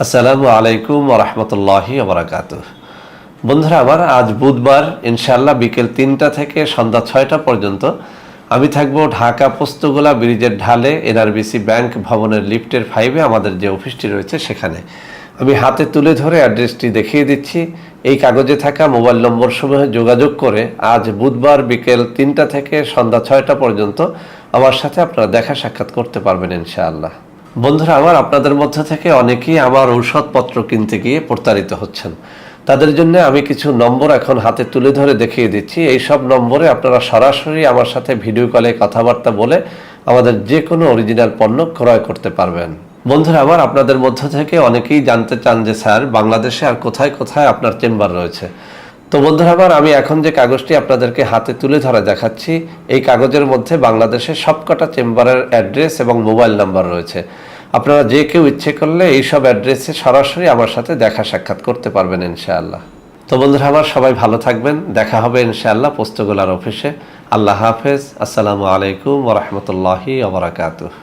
আসসালামু আলাইকুম ওয়া রাহমাতুল্লাহি ওয়া বারাকাতুহু। বন্ধুরা আমার, আজ বুধবার ইনশাআল্লাহ বিকেল ৩টা থেকে সন্ধ্যা ৬টা পর্যন্ত আমি থাকবো ঢাকা পোস্তগোলা ব্রিজের ঢালে এনআরবিসি ব্যাংক ভবনের লিফটের 5-এ আমাদের যে অফিসটি রয়েছে সেখানে। আমি হাতে তুলে ধরে অ্যাড্রেসটি দেখিয়ে দিচ্ছি। এই কাগজে থাকা মোবাইল নম্বর সমূহে যোগাযোগ করে আজ বুধবার বিকেল ৩টা থেকে সন্ধ্যা ৬টা পর্যন্ত আমার সাথে আপনারা দেখা সাক্ষাৎ করতে পারবেন ইনশাআল্লাহ। বন্ধুরা আমার, আপনাদের মধ্য থেকে অনেকেই আমার ঔষধপত্র কিনতে গিয়ে প্রতারিত হচ্ছেন। তাদের জন্য আমি কিছু নম্বর এখন হাতে তুলে ধরে দেখিয়ে দিচ্ছি। এই সব নম্বরে আপনারা সরাসরি আমার সাথে ভিডিও কলে কথাবার্তা বলে আমাদের যে কোনো অরিজিনাল পণ্য ক্রয় করতে পারবেন। বন্ধুরা আমার, আপনাদের মধ্য থেকে অনেকেই জানতে চান যে স্যার, বাংলাদেশে আর কোথায় কোথায় আপনার চেম্বার রয়েছে। তো বন্ধুরা আমার, আমি এখন যে কাগজটি আপনাদেরকে হাতে তুলে ধরে দেখাচ্ছি, এই কাগজের মধ্যে বাংলাদেশের সবকটা চেম্বারের অ্যাড্রেস এবং মোবাইল নাম্বার রয়েছে। আপনারা যে কেউ ইচ্ছে করলে এই সব অ্যাড্রেসে সরাসরি আমার সাথে দেখা সাক্ষাৎ করতে পারবেন ইনশাআল্লাহ। তো বন্ধুরা আমার, সবাই ভালো থাকবেন। দেখা হবে ইনশাআল্লাহ পোস্তগোলার অফিসে। আল্লাহ হাফেজ। আসসালামু আলাইকুম ওয়া রাহমাতুল্লাহি ওয়া বারাকাতুহু।